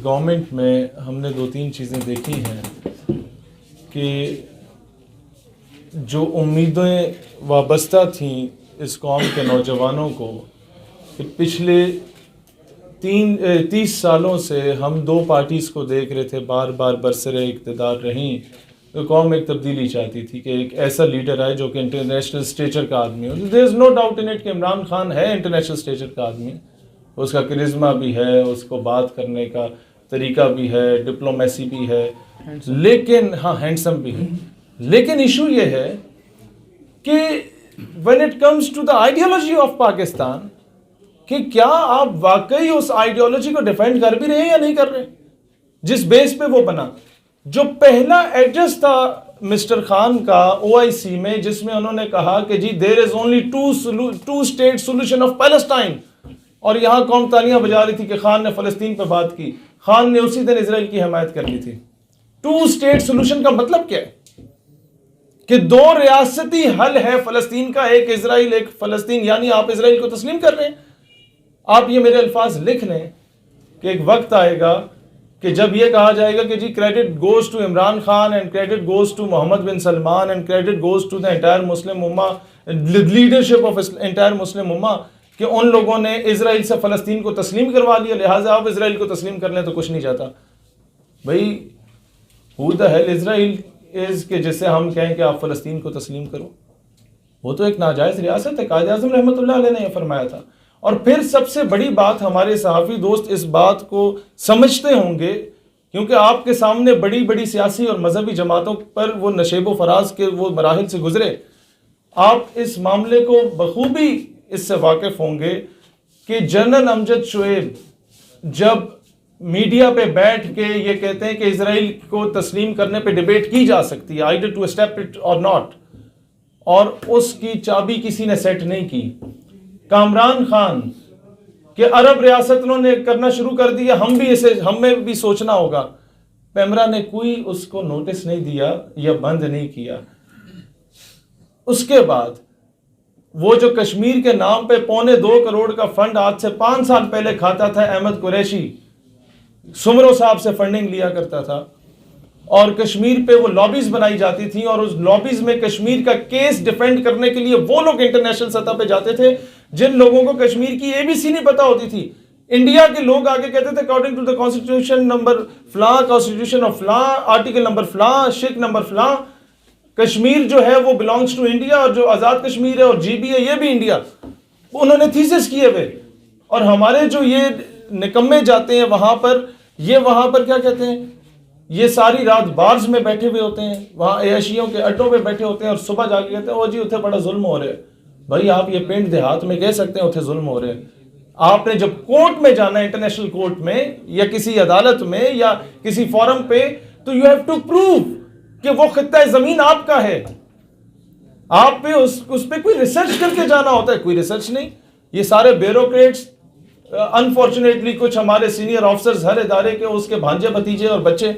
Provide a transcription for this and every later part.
Government میں ہم نے 2-3 چیزیں دیکھی ہیں کہ جو امیدیں وابستہ تھیں اس قوم کے نوجوانوں کو کہ پچھلے 30 سالوں سے ہم 2 پارٹیز کو دیکھ رہے تھے بار بار برسر اقتدار رہیں، تو قوم ایک تبدیلی چاہتی تھی کہ ایک ایسا لیڈر آئے جو کہ انٹرنیشنل اسٹیچر کا آدمی ہو. دیر از نو ڈاؤٹ ان اٹ کہ عمران خان ہے انٹرنیشنل اسٹیچر کا آدمی، اس کا کرزما بھی ہے، اس کو بات کرنے کا طریقہ بھی ہے، ڈپلومیسی بھی ہے، لیکن ہاں ہینڈسم بھی ہے. لیکن ایشو یہ ہے کہ when it comes to the ideology of Pakistan کہ کیا آپ واقعی اس آئیڈیالوجی کو ڈیفینڈ کر بھی رہے ہیں یا نہیں کر رہے. جس بیس پہ وہ بنا، جو پہلا ایڈریس تھا مسٹر خان کا OIC میں، جس میں انہوں نے کہا کہ جی there is only two state solution of Palestine، اور یہاں قوم تالیاں بجا رہی تھی کہ خان نے فلسطین پہ بات کی. خان نے اسی دن اسرائیل کی حمایت کر لی تھی. 2 state solution کا مطلب کیا ہے کہ 2 ریاستی حل ہے فلسطین کا، ایک اسرائیل ایک فلسطین، یعنی آپ اسرائیل کو تسلیم کر رہے ہیں. آپ یہ میرے الفاظ لکھ لیں کہ ایک وقت آئے گا کہ جب یہ کہا جائے گا کہ جی credit goes to Imran Khan and credit goes to Muhammad bin Salman and credit goes to the entire Muslim امہ، لیڈرشپ آف انٹائر مسلم امہ، کہ ان لوگوں نے اسرائیل سے فلسطین کو تسلیم کروا لیا، لہٰذا آپ اسرائیل کو تسلیم کر لیں تو کچھ نہیں جاتا. بھائی who the hell Israel is کہ جس سے ہم کہیں کہ آپ فلسطین کو تسلیم کرو؟ وہ تو ایک ناجائز ریاست ہے. قائد اعظم رحمۃ اللہ علیہ نے یہ فرمایا تھا. اور پھر سب سے بڑی بات، ہمارے صحافی دوست اس بات کو سمجھتے ہوں گے کیونکہ آپ کے سامنے بڑی بڑی سیاسی اور مذہبی جماعتوں پر وہ نشیب و فراز کے وہ مراحل سے گزرے، آپ اس معاملے کو بخوبی اس سے واقف ہوں گے کہ جنرل امجد شعیب جب میڈیا پہ بیٹھ کے یہ کہتے ہیں کہ اسرائیل کو تسلیم کرنے پہ ڈیبیٹ کی جا سکتی ہے either to accept it or not، اور اس کی چابی کسی نے سیٹ نہیں کی. کامران خان کہ عرب ریاستوں نے کرنا شروع کر دیا، ہمیں بھی سوچنا ہوگا. پیمرا نے کوئی اس کو نوٹس نہیں دیا یا بند نہیں کیا. اس کے بعد وہ جو کشمیر کے نام پہ 2.25 کروڑ کا فنڈ آج سے 5 سال پہلے کھاتا تھا، احمد قریشی سمرو صاحب سے فنڈنگ لیا کرتا تھا، اور کشمیر پہ وہ لابیز بنائی جاتی تھیں، اور اس لابیز میں کشمیر کا کیس ڈیفینڈ کرنے کے لیے وہ لوگ انٹرنیشنل سطح پہ جاتے تھے جن لوگوں کو کشمیر کی ABC نہیں پتا ہوتی تھی. انڈیا کے لوگ آگے کہتے تھے according to the constitution number فلاں، کانسٹیٹیوشن آف فلاں، آرٹیکل نمبر فلاں، شک نمبر فلاں، کشمیر جو ہے وہ بلانگس ٹو انڈیا، اور جو آزاد کشمیر ہے اور GB ہے یہ بھی انڈیا. انہوں نے تھیسس کیے ہوئے. اور ہمارے جو یہ نکمے جاتے ہیں وہاں پر کیا کہتے ہیں، یہ ساری رات بارز میں بیٹھے ہوئے ہوتے ہیں، وہاں عیاشیوں کے اڈوں پہ بیٹھے ہوتے ہیں، اور صبح جا کے کہتے ہیں او جی اتنے بڑا ظلم ہو رہا ہے. بھائی آپ یہ پنڈ دیہات میں کہہ سکتے ہیں اتنے ظلم ہو رہے ہیں. آپ نے جب کورٹ میں جانا ہے، انٹرنیشنل کورٹ میں یا کسی عدالت میں یا کسی فورم پہ، تو یو ہیو ٹو پروو کہ وہ خطہ زمین آپ کا ہے. آپ پہ اس پہ کوئی ریسرچ کر کے جانا ہوتا ہے، کوئی ریسرچ نہیں. یہ سارے بیوروکریٹس، انفارچونیٹلی کچھ ہمارے سینئر آفیسرز ہر ادارے کے، اس کے بھانجے بھتیجے اور بچے،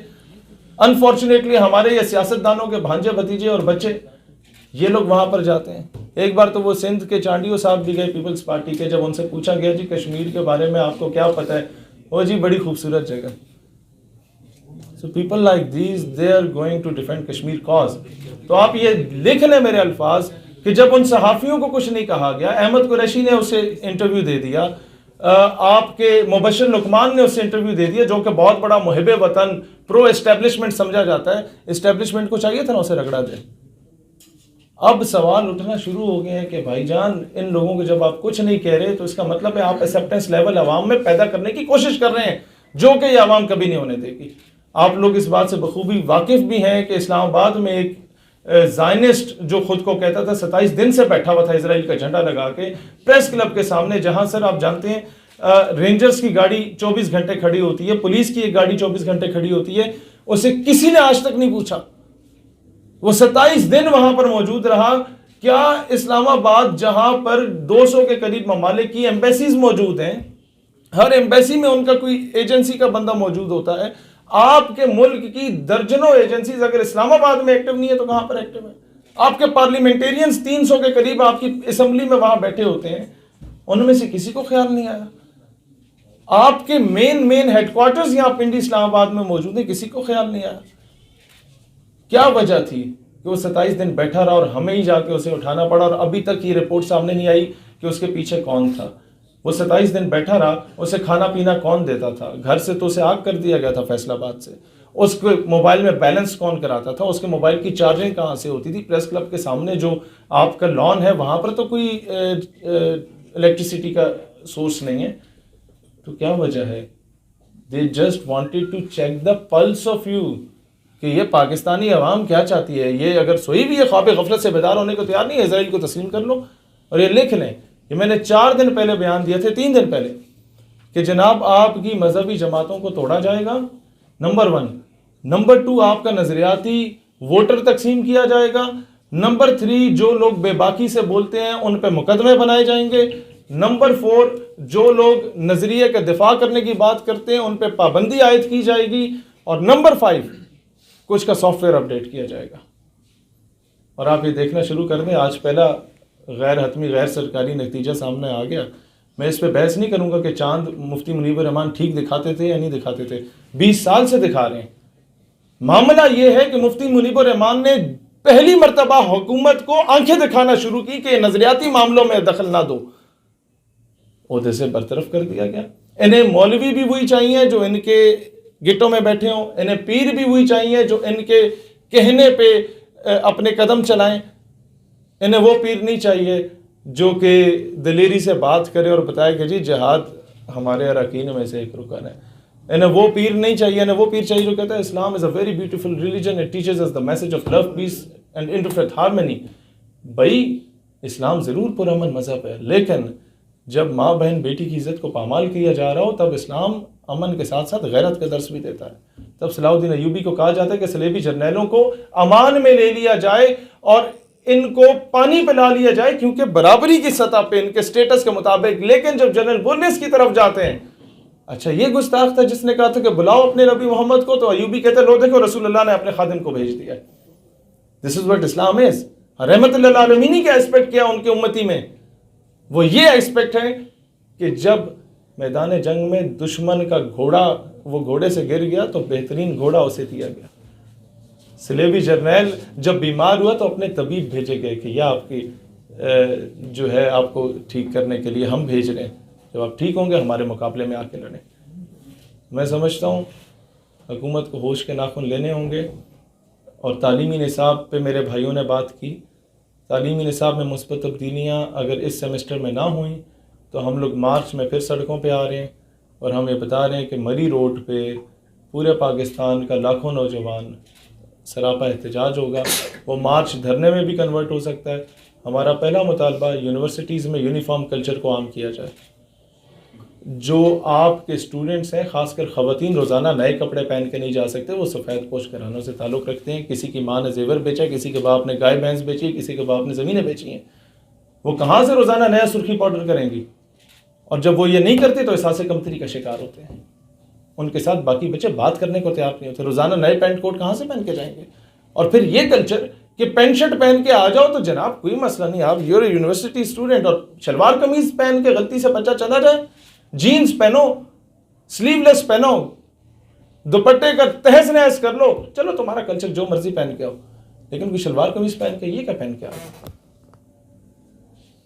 انفارچونیٹلی ہمارے یہ سیاستدانوں کے بھانجے بھتیجے اور بچے، یہ لوگ وہاں پر جاتے ہیں. ایک بار تو وہ سندھ کے چانڈیو صاحب بھی گئے پیپلز پارٹی کے، جب ان سے پوچھا گیا جی کشمیر کے بارے میں آپ کو کیا پتہ ہے، وہ جی بڑی خوبصورت جگہ. So people like these they are going to defend Kashmir cause. تو آپ یہ لکھ لیں میرے الفاظ کہ جب ان صحافیوں کو کچھ نہیں کہا گیا، احمد قریشی نے اسے انٹرویو دے دیا، آپ کے مبشر لقمان نے اسے انٹرویو دے دیا، جو کہ بہت بڑا محب وطن پرو اسٹیبلشمنٹ سمجھا جاتا ہے. اسٹیبلشمنٹ کو چاہیے تھا نا اسے رگڑا دے. اب سوال اٹھنا شروع ہو گئے ہیں کہ بھائی جان ان لوگوں کو جب آپ کچھ نہیں کہہ رہے تو اس کا مطلب ہے آپ ایکسیپٹنس لیول عوام میں پیدا کرنے کی کوشش کر رہے ہیں، جو کہ یہ عوام کبھی نہیں ہونے دے گی. آپ لوگ اس بات سے بخوبی واقف بھی ہیں کہ اسلام آباد میں ایک زائنسٹ جو خود کو کہتا تھا 27 دن سے بیٹھا ہوا تھا اسرائیل کا جھنڈا لگا کے پریس کلب کے سامنے، جہاں سر آپ جانتے ہیں رینجرز کی گاڑی 24 گھنٹے کھڑی ہوتی ہے، پولیس کی ایک گاڑی 24 گھنٹے کھڑی ہوتی ہے. اسے کسی نے آج تک نہیں پوچھا. وہ 27 دن وہاں پر موجود رہا. کیا اسلام آباد جہاں پر 200 کے قریب ممالک کی ایمبیسیز موجود ہیں، ہر ایمبیسی میں ان کا کوئی ایجنسی کا بندہ موجود ہوتا ہے، آپ کے ملک کی درجنوں ایجنسیز اگر اسلام آباد میں ایکٹیو نہیں ہے تو کہاں پر ایکٹیو ہے؟ آپ کے پارلیمنٹیرینز 300 کے قریب آپ کی اسمبلی میں وہاں بیٹھے ہوتے ہیں، ان میں سے کسی کو خیال نہیں آیا. آپ کے مین ہیڈ کوارٹرز یہاں پنڈی اسلام آباد میں موجود ہیں, کسی کو خیال نہیں آیا. کیا وجہ تھی کہ وہ 27 دن بیٹھا رہا اور ہمیں ہی جا کے اسے اٹھانا پڑا, اور ابھی تک یہ رپورٹ سامنے نہیں آئی کہ اس کے پیچھے کون تھا. وہ 27 دن بیٹھا رہا, اسے کھانا پینا کون دیتا تھا؟ گھر سے تو اسے آگ کر دیا گیا تھا فیصل آباد سے. اس کے موبائل میں بیلنس کون کراتا تھا؟ اس کے موبائل کی چارجنگ کہاں سے ہوتی تھی؟ پریس کلب کے سامنے جو آپ کا لان ہے وہاں پر تو کوئی الیکٹریسٹی کا سورس نہیں ہے. تو کیا وجہ ہے؟ They just wanted to check the pulse of you کہ یہ پاکستانی عوام کیا چاہتی ہے. یہ اگر سوئی بھی ہے خواب غفلت سے بیدار ہونے کو تیار نہیں ہے, اسرائیل کو تسلیم کر لو. اور یہ لکھ لیں, یہ میں نے 4 دن پہلے بیان دیے تھے, 3 دن پہلے, کہ جناب آپ کی مذہبی جماعتوں کو توڑا جائے گا, نمبر 1. نمبر 2, آپ کا نظریاتی ووٹر تقسیم کیا جائے گا. نمبر 3, جو لوگ بے باکی سے بولتے ہیں ان پہ مقدمے بنائے جائیں گے. نمبر 4, جو لوگ نظریے کا دفاع کرنے کی بات کرتے ہیں ان پہ پابندی عائد کی جائے گی. اور نمبر 5, کچھ کا سافٹ ویئر اپڈیٹ کیا جائے گا. اور آپ یہ دیکھنا شروع کر دیں, آج پہلا غیر حتمی غیر سرکاری نتیجہ سامنے آ گیا. میں اس پہ بحث نہیں کروں گا کہ چاند مفتی منیب الرحمان ٹھیک دکھاتے تھے یا نہیں دکھاتے تھے, 20 سال سے دکھا رہے ہیں. معاملہ یہ ہے کہ مفتی منیب الرحمان نے پہلی مرتبہ حکومت کو آنکھیں دکھانا شروع کی کہ نظریاتی معاملوں میں دخل نہ دو. عہدے سے برطرف کر دیا گیا. انہیں مولوی بھی وہی چاہیے جو ان کے گٹوں میں بیٹھے ہوں, انہیں پیر بھی وہی چاہیے جو ان کے کہنے پہ اپنے قدم چلائیں. انہیں وہ پیر نہیں چاہیے جو کہ دلیری سے بات کرے اور بتائے کہ جی جہاد ہمارے اراکین میں سے ایک رکن ہے. انہیں وہ پیر نہیں چاہیے, انہیں وہ پیر چاہیے جو کہتا ہے Islam is a very beautiful religion, it teaches us the message of love, peace and interfaith harmony. بھائی اسلام ضرور پرامن مذہب ہے, لیکن جب ماں بہن بیٹی کی عزت کو پامال کیا جا رہا ہو تب اسلام امن کے ساتھ ساتھ غیرت کا درس بھی دیتا ہے. تب صلاح الدین ایوبی کو کہا جاتا ہے کہ صلیبی جرنیلوں کو امان میں لے لیا جائے اور ان کو پانی پلا لیا جائے, کیونکہ برابری کی سطح پہ ان کے سٹیٹس کے مطابق. لیکن جب جنرل بولنس کی طرف جاتے ہیں, اچھا یہ گستاخ تھا جس نے کہا تھا کہ بلاؤ اپنے نبی محمد کو, تو ایوبی کہتے ہیں لو دیکھو رسول اللہ نے اپنے خادم کو بھیج دیا. دس از واٹ اسلام از. رحمت اللہ العالمین کا ایسپیکٹ کیا ان کے امتی میں؟ وہ یہ ایسپیکٹ ہے کہ جب میدان جنگ میں دشمن کا گھوڑا وہ گھوڑے سے گر گیا تو بہترین گھوڑا اسے دیا گیا. صلیبی جرنیل جب بیمار ہوا تو اپنے طبیب بھیجے گئے کہ یہ آپ کی جو ہے آپ کو ٹھیک کرنے کے لیے ہم بھیج رہے ہیں, جب آپ ٹھیک ہوں گے ہمارے مقابلے میں آ کے لڑیں. میں سمجھتا ہوں حکومت کو ہوش کے ناخن لینے ہوں گے. اور تعلیمی نصاب پہ میرے بھائیوں نے بات کی. تعلیمی نصاب میں مثبت تبدیلیاں اگر اس سیمسٹر میں نہ ہوئیں تو ہم لوگ مارچ میں پھر سڑکوں پہ آ رہے ہیں اور ہم یہ بتا رہے ہیں کہ مری روڈ پہ پورے پاکستان کا لاکھوں نوجوان سراپا احتجاج ہوگا. وہ مارچ دھرنے میں بھی کنورٹ ہو سکتا ہے. ہمارا پہلا مطالبہ یونیورسٹیز میں یونیفارم کلچر کو عام کیا جائے. جو آپ کے اسٹوڈنٹس ہیں خاص کر خواتین روزانہ نئے کپڑے پہن کے نہیں جا سکتے, وہ سفید پوش گھرانوں سے تعلق رکھتے ہیں. کسی کی ماں نے زیور بیچا, کسی کے باپ نے گائے بھینس بیچی, کسی کے باپ نے زمینیں بیچی ہیں. وہ کہاں سے روزانہ نیا سرخی پاؤڈر کریں گی؟ اور جب وہ یہ نہیں کرتے تو احساس کمتری کا شکار ہوتے ہیں. ان کے ساتھ باقی بچے بات کرنے کو تیار نہیں ہوتے. روزانہ نئے پینٹ کوٹ کہاں سے پہن کے جائیں گے؟ اور پھر یہ کلچر کہ پینٹ شرٹ پہن کے آ جاؤ تو جناب کوئی مسئلہ نہیں, آپ یور یونیورسٹی اسٹوڈنٹ, اور شلوار قمیض پہن کے غلطی سے بچہ چلا جائے, جینز پہنو, سلیو لیس پہنو, دوپٹے کا تہز نہز کر لو, چلو تمہارا کلچر جو مرضی پہن کے آؤ, لیکن کوئی شلوار قمیض پہن کے یہ کیا پہن کے آؤ؟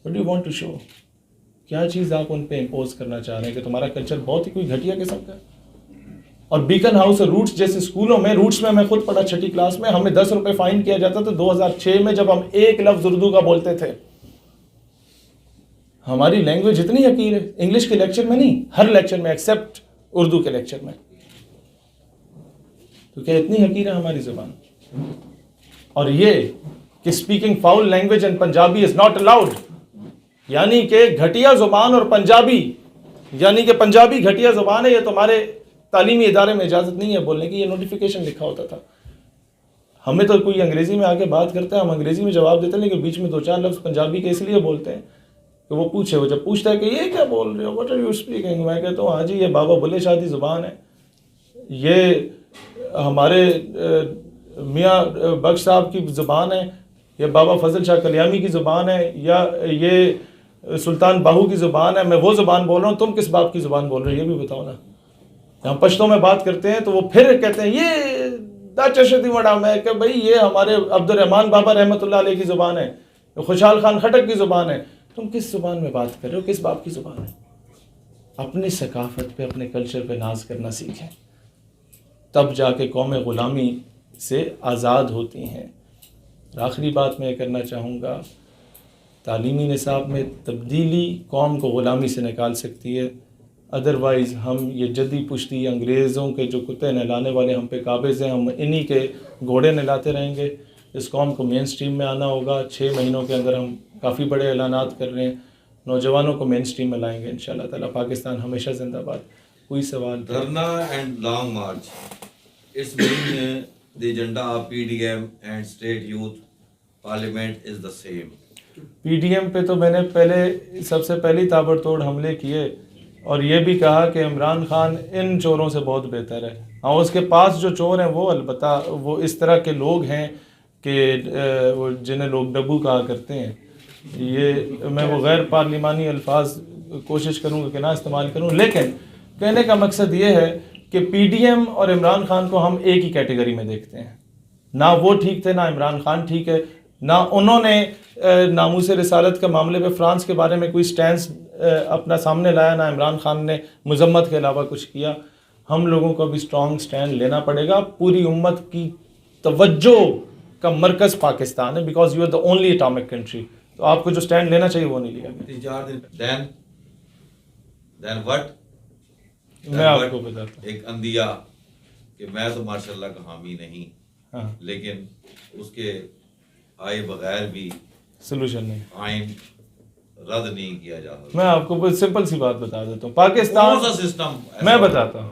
What do you want to show? کیا چیز آپ ان پہ امپوز کرنا چاہ رہے ہیں کہ تمہارا کلچر بہت ہی کوئی گھٹیا قسم کا ہے؟ اور بیکن ہاؤس اور روٹس جیسے اسکولوں میں, روٹس میں خود پڑھا 6ٹھی کلاس میں, ہمیں 10 روپے فائن کیا جاتا تھا 2006 میں جب ہم ایک لفظ اردو کا بولتے تھے. ہماری لینگویج اتنی حقیر ہے, انگلش کے لیکچر میں نہیں, ہر لیکچر میں ایکسیپٹ اردو کے لیکچر میں. تو کیا اتنی حقیر ہے ہماری زبان؟ اور یہ کہ speaking foul language in Punjabi is not allowed, یعنی کہ گھٹیا زبان اور پنجابی, یعنی کہ پنجابی گھٹیا زبان ہے, یہ تمہارے تعلیمی ادارے میں اجازت نہیں ہے بولنے کی. یہ نوٹیفیکیشن لکھا ہوتا تھا. ہمیں تو کوئی انگریزی میں آ کے بات کرتا ہے, ہم انگریزی میں جواب دیتے ہیں, لیکن بیچ میں 2-4 لفظ پنجابی کے اس لیے بولتے ہیں کہ وہ پوچھے. وہ جب پوچھتا ہے کہ یہ کیا بول رہے ہو, واٹ آر یو اسپیکنگ, میں کہتا ہوں ہاں جی یہ بابا بلے شاہ دی زبان ہے, یہ ہمارے میاں بخش صاحب کی زبان ہے, یہ بابا فضل شاہ کلیامی کی زبان ہے, یا یہ سلطان باہو کی زبان ہے، میں وہ زبان بول رہا ہوں، تم کس باپ کی زبان بول رہے ہو یہ بھی بتاؤ نا. ہم پشتوں میں بات کرتے ہیں تو وہ پھر کہتے ہیں یہ دا چشتی وڑا میں کہ بھئی یہ ہمارے عبد الرحمن بابا رحمۃ اللہ علیہ کی زبان ہے، خوشحال خان خٹک کی زبان ہے. تم کس زبان میں بات کر رہے ہو، کس باپ کی زبان ہے؟ اپنی ثقافت پہ، اپنے کلچر پہ ناز کرنا سیکھیں، تب جا کے قوم غلامی سے آزاد ہوتی ہیں. آخری بات میں یہ کرنا چاہوں گا، تعلیمی نصاب میں تبدیلی قوم کو غلامی سے نکال سکتی ہے. ادروائز ہم یہ جدی پشتی انگریزوں کے جو کتے نہلانے والے ہم پہ قابض ہیں، ہم انہی کے گھوڑے نہلاتے رہیں گے. اس قوم کو مین سٹریم میں آنا ہوگا. 6 مہینوں کے اندر ہم کافی بڑے اعلانات کر رہے ہیں، نوجوانوں کو مین سٹریم میں لائیں گے انشاءاللہ تعالیٰ. پاکستان ہمیشہ زندہ باد. کوئی سوال؟ Dharna and long march it's being the agenda of P D M and state youth parliament is the same. P D M پہ تو میں نے سب سے پہلی تابڑ توڑ حملے کیے اور یہ بھی کہا کہ عمران خان ان چوروں سے بہت بہتر ہے. ہاں اس کے پاس جو چور ہیں وہ البتہ وہ اس طرح کے لوگ ہیں کہ جنہیں لوگ ڈبو کہا کرتے ہیں. یہ میں وہ غیر پارلیمانی الفاظ کوشش کروں گا کہ نہ استعمال کروں، لیکن کہنے کا مقصد یہ ہے کہ پی ڈی ایم اور عمران خان کو ہم ایک ہی کیٹیگری میں دیکھتے ہیں. نہ وہ ٹھیک تھے، نہ عمران خان ٹھیک ہے. نہ انہوں نے ناموس رسالت کے معاملے پہ فرانس کے بارے میں کوئی سٹینس اپنا سامنے لایا، نہ عمران خان نے مذمت کے علاوہ کچھ کیا. ہم لوگوں کو ابھی سٹرونگ سٹینڈ لینا پڑے گا. پوری امت کی توجہ کا مرکز پاکستان ہے، because you are the only atomic country. تو آپ کو جو سٹینڈ لینا چاہیے وہ نہیں لیا گیا. دین وٹ میں آپ کو بتاتا ہوں. ایک اندیا کہ میں تو ماشاء اللہ کا حامی نہیں، ہاں لیکن اس کے آئے بغیر بھی سلوشن نہیں، آئین رد نہیں کیا جا سکتا. میں آپ کو سمپل سی بات بتا دیتا ہوں. پاکستان سسٹم میں بتاتا ہوں،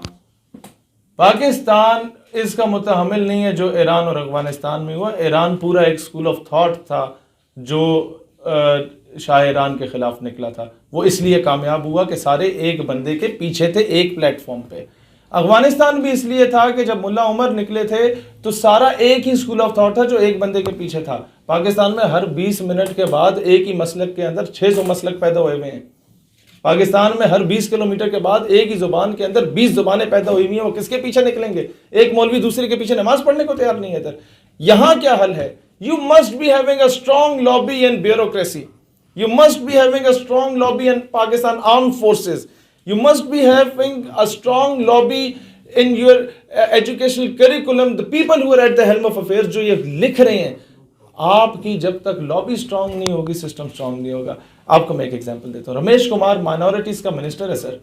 پاکستان اس کا متحمل نہیں ہے جو ایران اور افغانستان میں ہوا. ایران پورا ایک اسکول آف تھاٹ تھا جو شاہ ایران کے خلاف نکلا تھا. وہ اس لیے کامیاب ہوا کہ سارے ایک بندے کے پیچھے تھے، ایک پلیٹ فارم پہ. افغانستان بھی اس لیے تھا کہ جب ملا عمر نکلے تھے تو سارا ایک ہی اسکول آف تھاٹ تھا جو ایک بندے کے پیچھے تھا. پاکستان میں ہر 20 منٹ کے بعد ایک ہی مسلک کے اندر 600 مسلک پیدا ہوئے ہوئے ہیں. پاکستان میں ہر 20 کلومیٹر کے بعد ایک ہی زبان کے اندر 20 زبانیں پیدا ہوئی ہوئی ہیں. وہ کس کے پیچھے نکلیں گے؟ ایک مولوی دوسرے کے پیچھے نماز پڑھنے کو تیار نہیں ہے ادھر. یہاں کیا حل ہے؟ You must be having a strong lobby in bureaucracy. You must be having a strong lobby in Pakistan Armed Forces. You must be having a strong lobby in your educational curriculum. The people who are at the helm of affairs جو یہ لکھ رہے ہیں، آپ کی جب تک lobby strong نہیں ہوگی سسٹم سٹرونگ نہیں ہوگا. آپ کو میں ایک ایگزامپل دیتا ہوں. رمیش کمار مائنورٹیز کا منسٹر ہے سر.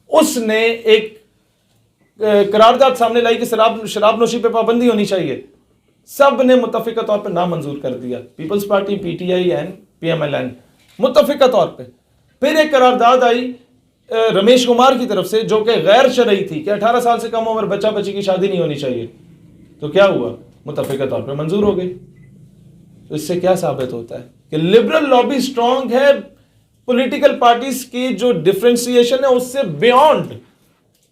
اس نے ایک قرارداد سامنے لائی کہ شراب نوشی پہ پابندی ہونی چاہیے. سب نے متفقہ طور پہ نامنظور کر دیا، Peoples Party, P T I and P M L N متفقہ طور پہ. پھر ایک قرارداد آئی رمیش کمار کی طرف سے جو کہ غیر شرعی تھی کہ 18 سال سے کم عمر بچہ بچی کی شادی نہیں ہونی چاہیے. تو کیا ہوا؟ متفقہ طور پہ منظور ہو گئی. تو اس سے کیا ثابت ہوتا ہے کہ لبرل لابی سٹرونگ ہے. پولیٹیکل پارٹیز کی جو ڈفرینسیشن ہے اس سے بیونڈ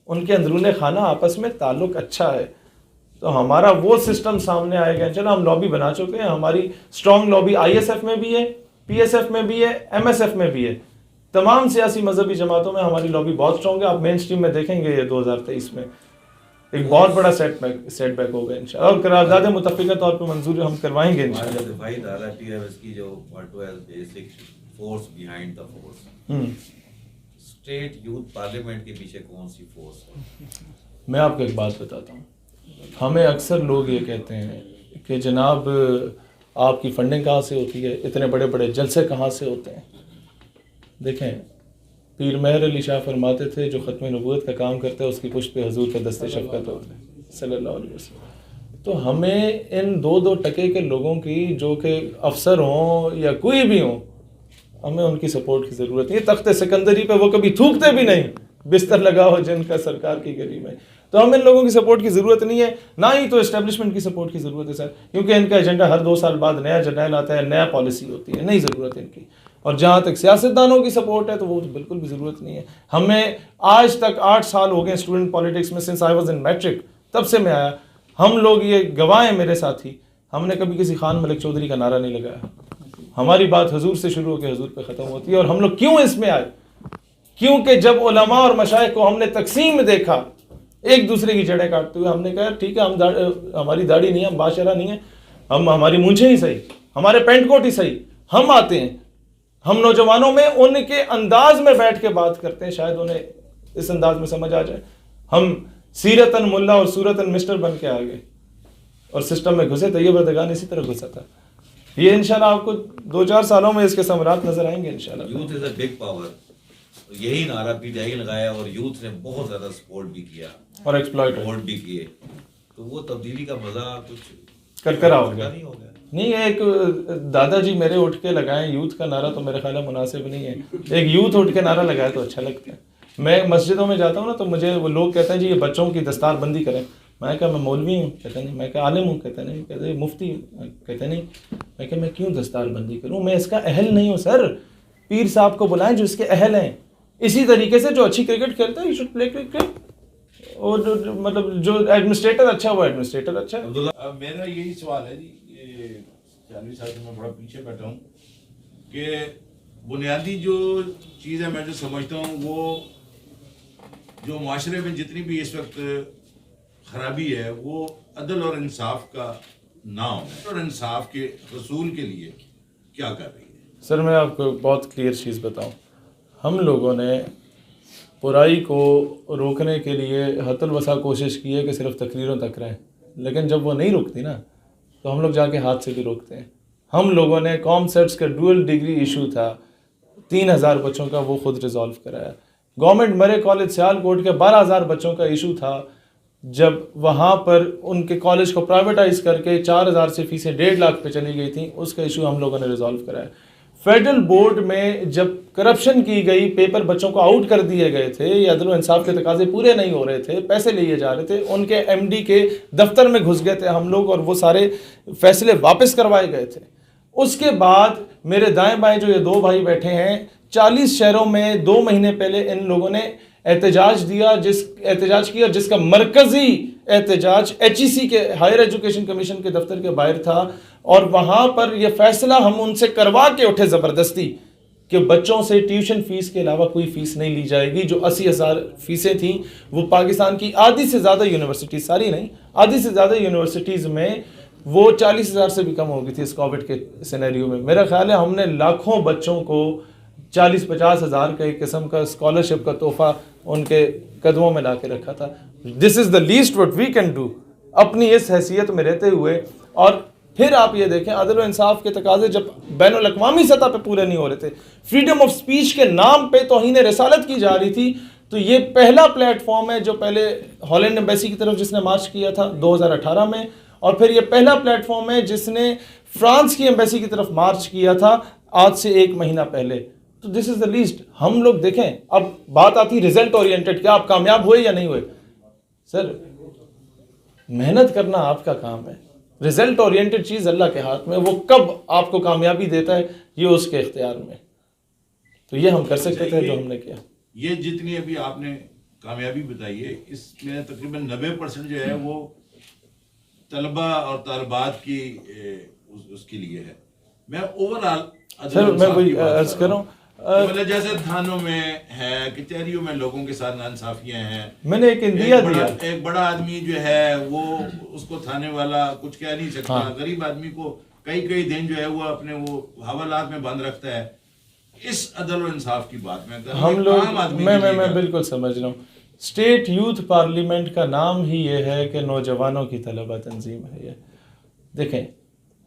ان کے اندرون خانہ آپس میں تعلق اچھا ہے. تو ہمارا وہ سسٹم سامنے آئے گا. چلو ہم لابی بنا چکے ہیں. ہماری strong lobby I S F میں بھی ہے، پی ایس ایف میں بھی ہے، ایم ایس ایف میں بھی ہے. تمام سیاسی مذہبی جماعتوں میں ہماری لابی بہت سٹرونگ ہے. آپ مین سٹریم میں دیکھیں گے یہ 2023 میں ایک بہت بڑا سیٹ بیک ہوگا انشاءاللہ. اور قرارداد متفقہ طور پہ منظور ہم کروائیں گے انشاءاللہ. کی جو basic force behind the force, state youth parliament کے پیچھے کون سی فورس ہے؟ میں آپ کو ایک بات بتاتا ہوں. ہمیں اکثر لوگ یہ کہتے ہیں کہ جناب آپ کی فنڈنگ کہاں سے ہوتی ہے، اتنے بڑے بڑے جلسے کہاں سے ہوتے ہیں. دیکھیں پیر مہر علی شاہ فرماتے تھے جو ختم نبوت کا کام کرتا ہے اس کی پشت پہ حضور کا دست شفقت ہوتا ہے صلی اللہ علیہ وسلم. تو ہمیں ان 2 ٹکے کے لوگوں کی جو کہ افسر ہوں یا کوئی بھی ہوں، ہمیں ان کی سپورٹ کی ضرورت نہیں. تخت سکندری پہ وہ کبھی تھوکتے بھی نہیں، بستر لگا ہو جن کا سرکار کی گلی میں. تو ہمیں ان لوگوں کی سپورٹ کی ضرورت نہیں ہے، نہ ہی تو اسٹیبلشمنٹ کی سپورٹ کی ضرورت ہے سر، کیونکہ ان کا ایجنڈا ہر 2 سال بعد نیا جرنیل آتا ہے، نیا پالیسی ہوتی ہے، نہیں ضرورت ان کی. اور جہاں تک سیاستدانوں کی سپورٹ ہے تو وہ بالکل بھی ضرورت نہیں ہے. ہمیں آج تک 8 سال ہو گئے اسٹوڈنٹ پالیٹکس میں، since I was in matric, تب سے میں آیا. ہم لوگ یہ گواہ ہیں میرے ساتھی، ہم نے کبھی کسی خان ملک چودھری کا نعرہ نہیں لگایا. ہماری بات حضور سے شروع ہو کے حضور پہ ختم ہوتی ہے. اور ہم لوگ کیوں اس میں آئے؟ کیونکہ جب علماء اور مشائخ کو ہم نے تقسیم میں دیکھا ایک دوسرے کی جڑیں کاٹتے ہوئے, ہم نے کہا ٹھیک ہے, ہماری داڑھی نہیں ہے, ہم باشرہ نہیں ہے, ہماری مونچھیں ہی صحیح, ہمارے پینٹ کوٹ ہی صحیح, ہم آتے ہیں, ہم نوجوانوں میں ان کے انداز میں بیٹھ کے بات کرتے ہیں, شاید انہیں اس انداز میں سمجھ آ جائے. ہم سیرتاً ملا اور صورتاً مسٹر بن کے آگے اور سسٹم میں گھسے. طیب اردگان اسی طرح گھسا تھا. یہ انشاءاللہ آپ کو 2-4 سالوں میں اس کے ثمرات نظر آئیں گے انشاءاللہ. Youth is a big power, یہی نعرہ پی ٹی آئی لگایا اور یوتھ نے بہت زیادہ سپورٹ بھی کیا اور ایکسپلائٹ بھی کیے, تو وہ تبدیلی کا مزہ کچھ کرکرا ہو گیا. نہیں ہو گیا. نہیں, ایک دادا جی میرے اٹھ کے لگائیں یوتھ کا نعرہ تو میرے خیال ہے مناسب نہیں ہے. ایک یوتھ اٹھ کے نعرہ لگائے تو اچھا لگتا ہے. میں مسجدوں میں جاتا ہوں نا تو مجھے وہ لوگ کہتے ہیں جی یہ بچوں کی دستار بندی کریں. میں کہا میں مولوی ہوں, کہتے نہیں. میں کہا عالم ہوں, کہتے نہیں. کہتے مفتی ہوں, کہتے نہیں. میں کہا میں کیوں دستار بندی کروں, میں اس کا اہل نہیں ہوں. سر پیر صاحب کو بلائیں جو اس کے اہل ہیں. اسی طریقے سے جو اچھی کرکٹ کھیلتا ہے یو شوڈ پلے کرکٹ, اور مطلب جو ایڈمنسٹریٹر اچھا وہ ایڈمنسٹریٹر اچھا ہے. میرا یہی سوال ہے جی, یہ 40 سال سے میں بڑا پیچھے بیٹھا ہوں کہ بنیادی جو چیز ہے میں جو سمجھتا ہوں وہ جو معاشرے میں جتنی بھی اس وقت خرابی ہے وہ عدل اور انصاف کا نام ہے, اور انصاف کے حصول کے لیے کیا کر رہی ہے؟ سر میں آپ کو بہت کلیئر چیز بتاؤں, ہم لوگوں نے برائی کو روکنے کے لیے حد الوسع کوشش کی ہے کہ صرف تقریروں تک رہیں, لیکن جب وہ نہیں رکتی نا تو ہم لوگ جا کے ہاتھ سے بھی روکتے ہیں. ہم لوگوں نے کام سیٹس کا ڈوئل ڈگری ایشو تھا 3000 بچوں کا, وہ خود ریزالو کرایا. گورنمنٹ مرے کالج سیالکوٹ کے 12000 بچوں کا ایشو تھا, جب وہاں پر ان کے کالج کو پرائیویٹائز کر کے 4000 سے فیسیں 1.5 لاکھ پہ چلی گئی تھیں, اس کا ایشو ہم لوگوں نے ریزالو کرایا. فیڈرل بورڈ میں جب کرپشن کی گئی, پیپر بچوں کو آؤٹ کر دیے گئے تھے, یا عدل و انصاف کے تقاضے پورے نہیں ہو رہے تھے, پیسے لیے جا رہے تھے, ان کے ایم ڈی کے دفتر میں گھس گئے تھے ہم لوگ اور وہ سارے فیصلے واپس کروائے گئے تھے. اس کے بعد میرے دائیں بائیں جو یہ 2 بھائی بیٹھے ہیں, 40 شہروں میں 2 مہینے پہلے ان لوگوں نے احتجاج کیا جس کا مرکزی احتجاج HEC کے ہائر ایجوکیشن کمیشن کے دفتر کے باہر تھا, اور وہاں پر یہ فیصلہ ہم ان سے کروا کے اٹھے زبردستی کہ بچوں سے ٹیوشن فیس کے علاوہ کوئی فیس نہیں لی جائے گی. جو 80,000 فیسیں تھیں وہ پاکستان کی آدھی سے زیادہ یونیورسٹیز, ساری نہیں, آدھی سے زیادہ یونیورسٹیز میں وہ 40,000 سے بھی کم ہو گئی تھی اس کووڈ کے سینیریو میں. میرا خیال ہے ہم نے لاکھوں بچوں کو 40-50 ہزار کا ایک قسم کا اسکالرشپ کا تحفہ ان کے قدموں میں لا کے رکھا تھا. This is the least what we can do اپنی اس حیثیت میں رہتے ہوئے. اور پھر آپ یہ دیکھیں عدل و انصاف کے تقاضے جب بین الاقوامی سطح پہ پورے نہیں ہو رہے تھے, فریڈم آف سپیچ کے نام پہ توہین رسالت کی جا رہی تھی, تو یہ پہلا پلیٹ فارم ہے جو پہلے ہالینڈ ایمبیسی کی طرف جس نے مارچ کیا تھا 2018 میں, اور پھر یہ پہلا پلیٹ فارم ہے جس نے فرانس کی ایمبیسی کی طرف مارچ کیا تھا آج سے 1 مہینہ پہلے. تو دس از دا لیسٹ. ہم لوگ دیکھیں, اب بات آتی ریزلٹ اورینٹڈ, کیا آپ کامیاب ہوئے یا نہیں ہوئے. سر محنت کرنا آپ کا کام ہے, ریزلٹ اورینٹڈ چیز اللہ کے ہاتھ میں, وہ کب آپ کو کامیابی دیتا ہے یہ اس کے اختیار میں. تو یہ ہم کر سکتے تھے جو ہم نے کیا. یہ جتنی ابھی آپ نے کامیابی بتائی ہے اس میں تقریباً 90% جو ہے وہ طلبہ اور طالبات کی اس کے لیے ہے. میں اوور آل سر میں وہی عرض کر رہا ہوں, مطلب جیسے تھانوں میں ہے, کچہریوں میں لوگوں کے ساتھ ناانصافیاں ہیں. میں نے ایک اندیا دیا, ایک بڑا آدمی جو ہے وہ اس کو تھانے والا کچھ کہہ نہیں سکتا, غریب آدمی کو کئی دن جو ہے وہ اپنے وہ حوالات میں بند رکھتا ہے. اس عدل و انصاف کی بات میں ہم لوگ میں بالکل سمجھ رہا ہوں. اسٹیٹ یوتھ پارلیمنٹ کا نام ہی یہ ہے کہ نوجوانوں کی طلبہ تنظیم ہے یہ. دیکھیں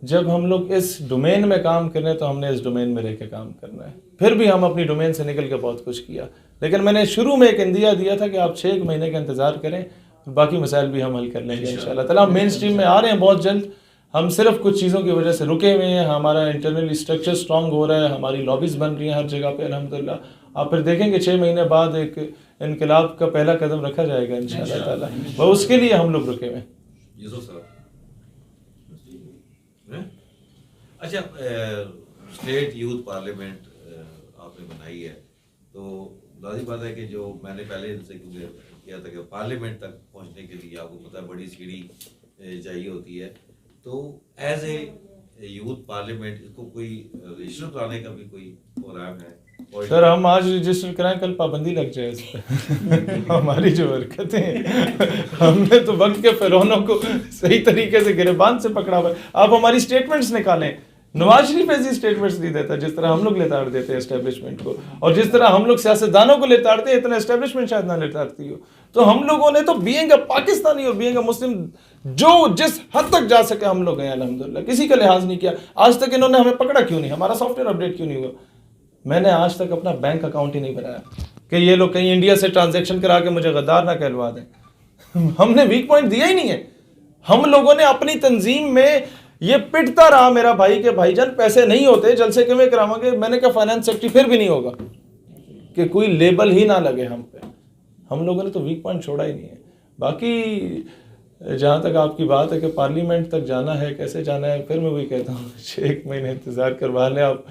جب ہم لوگ اس ڈومین میں کام کر رہے ہیں تو ہم نے اس ڈومین میں رہ کے کام کرنا ہے. پھر بھی ہم اپنی ڈومین سے نکل کے بہت کچھ کیا, لیکن میں نے شروع میں ایک اندیا دیا تھا کہ آپ 6 مہینے کا انتظار کریں, باقی مسائل بھی ہم حل کر لیں گے انشاءاللہ تعالیٰ. ہم مین اسٹریم میں آ رہے ہیں بہت جلد. ہم صرف کچھ چیزوں کی وجہ سے رکے ہوئے ہیں. ہمارا انٹرنل اسٹرکچر اسٹرانگ ہو رہا ہے, ہماری لابیز بن رہی ہیں ہر جگہ پہ الحمدللہ. آپ پھر دیکھیں گے 6 مہینے بعد ایک انقلاب کا پہلا قدم رکھا جائے گا انشاءاللہ تعالیٰ. وہ اس کے لیے ہم لوگ رکے ہوئے ہیں. اچھا, اسٹیٹ یوتھ پارلیمنٹ آپ نے بنائی ہے, تو ظاہر بات ہے کہ جو میں نے پہلے ان سے کیا تھا کہ پارلیمنٹ تک پہنچنے کے لیے آپ کو پتہ ہے بڑی سیڑھی چاہیے ہوتی ہے. تو ایز اے یوتھ پارلیمنٹ اس کو کوئی رجسٹر کرانے کا بھی کوئی پروگرام ہے؟ سر ہم آج رجسٹر کرائیں، کل پابندی لگ جائے اس پہ ہماری جو حرکتیں ہیں، ہم نے تو وقت کے فرعونوں کو صحیح طریقے سے گریبان سے پکڑا ہوا ہے. آپ ہماری اسٹیٹمنٹس نکالیں. نواز شریف ایسی اسٹیٹمنٹس نہیں دیتا جس طرح ہم لوگ لیتاڑ دیتے ہیں اسٹیبلشمنٹ کو، اور جس طرح ہم لوگ سیاستدانوں کو لیتاڑتے ہیں اتنا اسٹیبلشمنٹ شاید نہ لیتاڑتی ہو. تو ہم لوگوں نے تو بینگ اے پاکستانی اور بینگ اے مسلم جو جس حد تک جا سکے ہم لوگ ہیں الحمدللہ، کسی کا لحاظ نہیں کیا. آج تک انہوں نے ہمیں پکڑا کیوں نہیں؟ ہمارا سافٹ ویئر اپڈیٹ کیوں نہیں ہوا؟ میں نے آج تک اپنا بینک اکاؤنٹ ہی نہیں بنایا کہ یہ لوگ کہیں انڈیا سے ٹرانزیکشن کرا کے مجھے غدار نہ کہلوا دیں. ہم نے ویک پوائنٹ دیا ہی نہیں ہے. ہم لوگوں نے اپنی تنظیم میں یہ پٹتا رہا میرا بھائی کہ بھائی جان پیسے نہیں ہوتے جلسے کے میں کراؤں گے. میں نے کہا فائنانس سیکٹری پھر بھی نہیں ہوگا کہ کوئی لیبل ہی نہ لگے ہم پہ. ہم لوگوں نے تو ویک پوائنٹ چھوڑا ہی نہیں ہے. باقی جہاں تک آپ کی بات ہے کہ پارلیمنٹ تک جانا ہے کیسے جانا ہے، پھر میں وہی کہتا ہوں 1 مہینے انتظار کروا لیں. آپ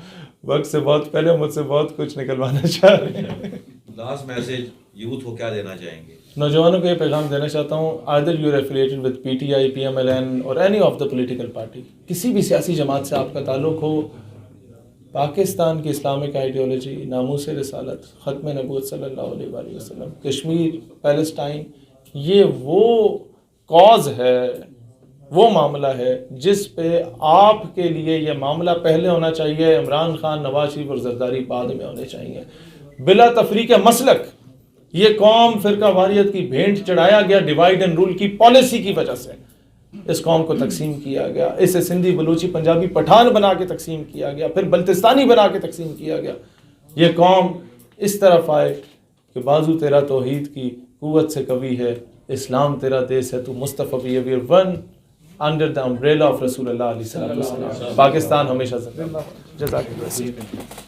وقت سے بہت پہلے مجھ سے بہت کچھ نکلوانا چاہ رہے ہیں. لاسٹ میسج یوتھ کو کیا دینا چاہیں گے؟ نوجوانوں کو یہ پیغام دینا چاہتا ہوں، either you are affiliated with PTI, PMLN اور any of the political party، کسی بھی سیاسی جماعت سے آپ کا تعلق ہو، پاکستان کی اسلامک آئیڈیالوجی، ناموس رسالت، ختم نبوت صلی اللہ علیہ وآلہ وسلم، کشمیر، پیلسٹائن، یہ وہ کاز ہے، وہ معاملہ ہے جس پہ آپ کے لیے یہ معاملہ پہلے ہونا چاہیے. عمران خان، نواز شریف اور زرداری بعد میں ہونے چاہیے. بلا تفریق مسلک یہ قوم فرقہ واریت کی بھینٹ چڑھایا گیا. ڈیوائڈ اینڈ رول کی پالیسی کی وجہ سے اس قوم کو تقسیم کیا گیا. اسے سندھی، بلوچی، پنجابی، پٹھان بنا کے تقسیم کیا گیا، پھر بلتستانی بنا کے تقسیم کیا گیا. یہ قوم اس طرف آئے کہ بازو تیرا توحید کی قوت سے قوی ہے، اسلام تیرا دیس ہے، تو مصطفی we are one under the umbrella of رسول اللہ علیہ وسلم. پاکستان ہمیشہ زندہ باد. جزاک اللہ.